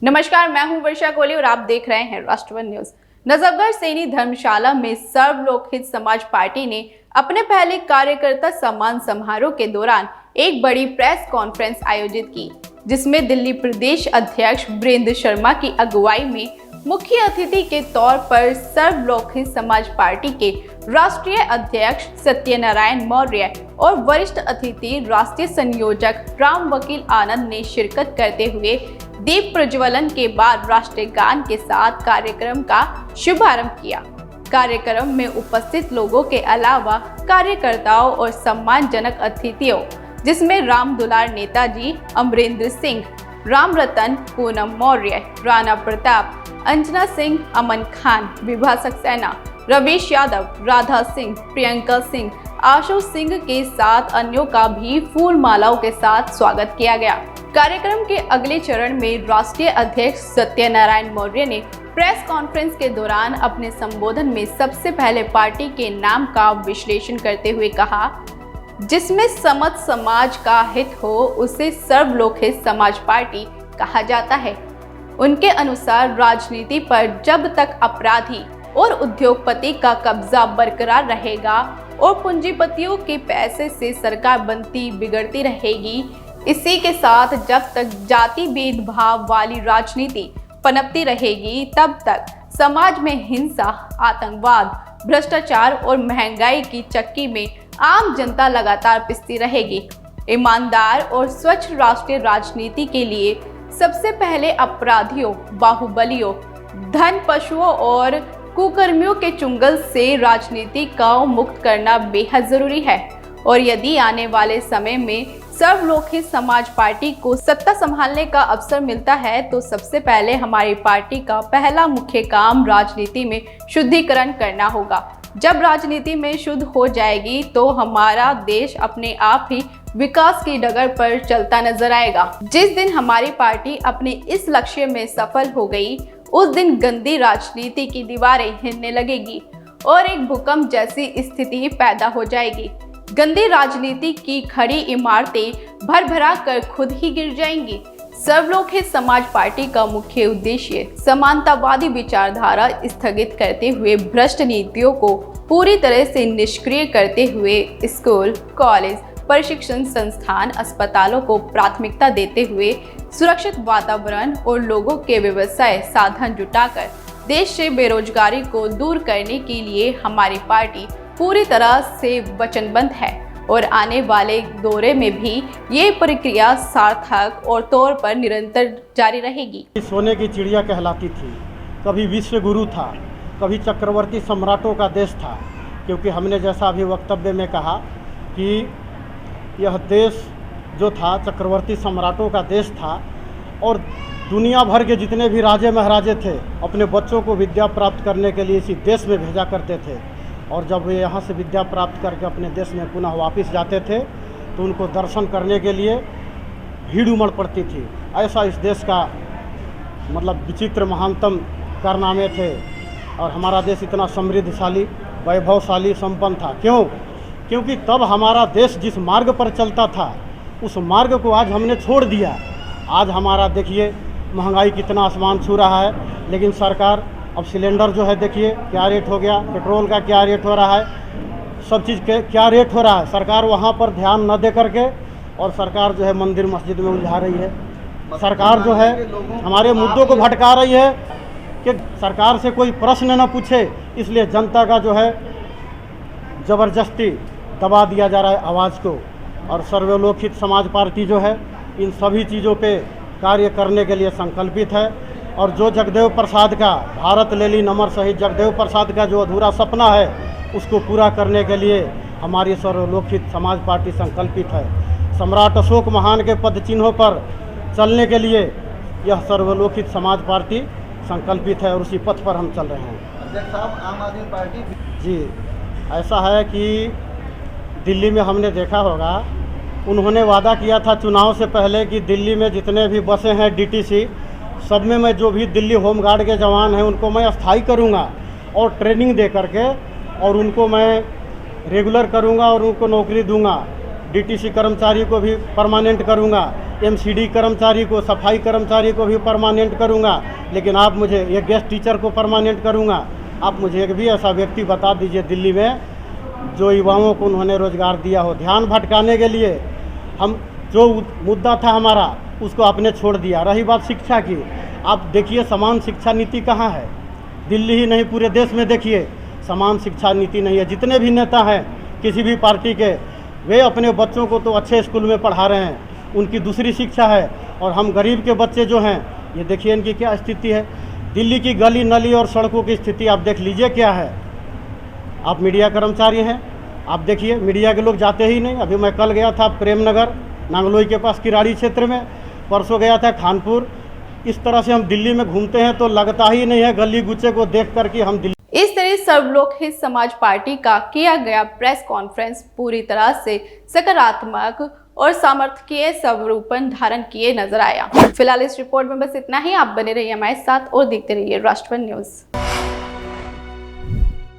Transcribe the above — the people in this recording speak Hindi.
नमस्कार, मैं हूं वर्षा कोहली और आप देख रहे हैं राष्ट्रवन न्यूज। नजफगढ़ सैनी धर्मशाला में सर्व लोकहित समाज पार्टी ने अपने पहले कार्यकर्ता सम्मान समारोह के दौरान एक बड़ी प्रेस कॉन्फ्रेंस आयोजित की, जिसमें दिल्ली प्रदेश अध्यक्ष वीरेंद्र शर्मा की अगुवाई में मुख्य अतिथि के तौर पर सर्व लोकहित समाज पार्टी के राष्ट्रीय अध्यक्ष सत्यनारायण मौर्य और वरिष्ठ अतिथि राष्ट्रीय संयोजक राम वकील आनंद ने शिरकत करते हुए दीप प्रज्वलन के बाद राष्ट्रीय गान के साथ कार्यक्रम का शुभारंभ किया। कार्यक्रम में उपस्थित लोगों के अलावा कार्यकर्ताओं और सम्मानजनक अतिथियों, जिसमें राम दुलार नेताजी, अमरेंद्र सिंह, राम रतन, पूनम मौर्य, राणा प्रताप, अंजना सिंह, अमन खान, विभा सक्सेना, रवीश यादव, राधा सिंह, प्रियंका सिंह, आशु सिंह के साथ अन्यों का भी फूल मालाओं के साथ स्वागत किया गया। कार्यक्रम के अगले चरण में राष्ट्रीय अध्यक्ष सत्यनारायण मौर्य ने प्रेस कॉन्फ्रेंस के दौरान अपने संबोधन में सबसे पहले पार्टी के नाम का विश्लेषण करते हुए कहा, जिसमें समस्त समाज का हित हो उसे सर्व लोकहित समाज पार्टी कहा जाता है। उनके अनुसार राजनीति पर जब तक अपराधी और उद्योगपति का कब्जा बरकरार रहेगा और पूंजीपतियों के पैसे से सरकार बनती बिगड़ती रहेगी, इसी के साथ जब तक जाति भेदभाव वाली राजनीति पनपती रहेगी, तब तक समाज में हिंसा, आतंकवाद, भ्रष्टाचार और महंगाई की चक्की में आम जनता लगातार पिसती रहेगी। ईमानदार और स्वच्छ राष्ट्रीय राजनीति के लिए सबसे पहले अपराधियों, बाहुबलियों, धन पशुओं और कुकर्मियों के चुंगल से राजनीति का मुक्त करना बेहद जरूरी है। और यदि आने वाले समय में सर्व लोकहित समाज पार्टी को सत्ता संभालने का अवसर मिलता है, तो सबसे पहले हमारी पार्टी का पहला मुख्य काम राजनीति में शुद्धिकरण करना होगा। जब राजनीति में शुद्ध हो जाएगी तो हमारा देश अपने आप ही विकास की डगर पर चलता नजर आएगा। जिस दिन हमारी पार्टी अपने इस लक्ष्य में सफल हो गई, उस दिन गंदी राजनीति की दीवारें हिलने लगेगी और एक भूकंप जैसी स्थिति पैदा हो जाएगी। गंदी राजनीति की खड़ी इमारतें भरभरा कर खुद ही गिर जाएंगी। सर्व लोकहित समाज पार्टी का मुख्य उद्देश्य समानतावादी विचारधारा स्थगित करते हुए भ्रष्ट नीतियों को पूरी तरह से निष्क्रिय करते हुए स्कूल, कॉलेज, प्रशिक्षण संस्थान, अस्पतालों को प्राथमिकता देते हुए सुरक्षित वातावरण और लोगों के व्यवसाय साधन जुटाकर देश से बेरोजगारी को दूर करने के लिए हमारी पार्टी पूरी तरह से वचनबद्ध है और आने वाले दौरे में भी ये प्रक्रिया सार्थक और तौर पर निरंतर जारी रहेगी। सोने की चिड़िया कहलाती थी, कभी विश्व गुरु था, कभी चक्रवर्ती सम्राटों का देश था, क्योंकि हमने जैसा अभी वक्तव्य में कहा कि यह देश जो था चक्रवर्ती सम्राटों का देश था और दुनिया भर के जितने भी राजे महाराजे थे अपने बच्चों को विद्या प्राप्त करने के लिए इसी देश में भेजा करते थे। और जब वे यहाँ से विद्या प्राप्त करके अपने देश में पुनः वापस जाते थे तो उनको दर्शन करने के लिए भीड़ उमड़ पड़ती थी। ऐसा इस देश का मतलब विचित्र महानतम कारनामे थे और हमारा देश इतना समृद्धशाली, वैभवशाली, संपन्न था। क्यों? क्योंकि तब हमारा देश जिस मार्ग पर चलता था उस मार्ग को आज हमने छोड़ दिया। आज हमारा देखिए महंगाई कितना आसमान छू रहा है, लेकिन सरकार अब सिलेंडर जो है देखिए क्या रेट हो गया, पेट्रोल का क्या रेट हो रहा है, सब चीज़ के क्या रेट हो रहा है। सरकार वहाँ पर ध्यान न दे करके और सरकार जो है मंदिर मस्जिद में उलझा रही है। सरकार जो है हमारे मुद्दों को भटका रही है कि सरकार से कोई प्रश्न न पूछे, इसलिए जनता का जो है ज़बरदस्ती दबा दिया जा रहा है आवाज़ को। और सर्वलोकहित समाज पार्टी जो है इन सभी चीज़ों पे कार्य करने के लिए संकल्पित है। और जो जगदेव प्रसाद का भारत लेली नमर शहीद जगदेव प्रसाद का जो अधूरा सपना है उसको पूरा करने के लिए हमारी सर्वलोकहित समाज पार्टी संकल्पित है। सम्राट अशोक महान के पद चिन्हों पर चलने के लिए यह सर्वलोकहित समाज पार्टी संकल्पित है और उसी पथ पर हम चल रहे हैं। अध्यक्ष साहब, आम आदमी पार्टी जी ऐसा है कि दिल्ली में हमने देखा होगा, उन्होंने वादा किया था चुनाव से पहले कि दिल्ली में जितने भी बसें हैं डीटीसी, सब में मैं जो भी दिल्ली होमगार्ड के जवान हैं उनको मैं अस्थाई करूंगा और ट्रेनिंग दे करके और उनको मैं रेगुलर करूंगा और उनको नौकरी दूंगा। डीटीसी कर्मचारी को भी परमानेंट करूंगा। एमसीडी कर्मचारी को, सफाई कर्मचारी को भी परमानेंट करूंगा, लेकिन आप मुझे एक गेस्ट टीचर को परमानेंट करूंगा। आप मुझे एक भी ऐसा व्यक्ति बता दीजिए दिल्ली में जो युवाओं को उन्होंने रोज़गार दिया हो। ध्यान भटकाने के लिए हम जो मुद्दा था हमारा उसको आपने छोड़ दिया। रही बात शिक्षा की, आप देखिए समान शिक्षा नीति कहाँ है। दिल्ली ही नहीं पूरे देश में देखिए समान शिक्षा नीति नहीं है। जितने भी नेता हैं किसी भी पार्टी के, वे अपने बच्चों को तो अच्छे स्कूल में पढ़ा रहे हैं, उनकी दूसरी शिक्षा है, और हम गरीब के बच्चे जो हैं, ये देखिए इनकी क्या स्थिति है। दिल्ली की गली नली और सड़कों की स्थिति आप देख लीजिए क्या है। आप मीडिया कर्मचारी हैं, आप देखिए मीडिया के लोग जाते ही नहीं। अभी मैं कल गया था प्रेमनगर नांगलोई के पास किराड़ी क्षेत्र में, परसों गया था खानपुर। इस तरह से हम दिल्ली में घूमते हैं तो लगता ही नहीं है गली गुच्चे को देख कर कि हम दिल्ली। इस तरह सर्वलोक हित समाज पार्टी का किया गया प्रेस कॉन्फ्रेंस पूरी तरह से सकारात्मक और सामर्थ्य स्वरूपन धारण किए नजर आया। फिलहाल इस रिपोर्ट में बस इतना ही। आप बने रहिए हमारे साथ और देखते रहिए राष्ट्रवन न्यूज।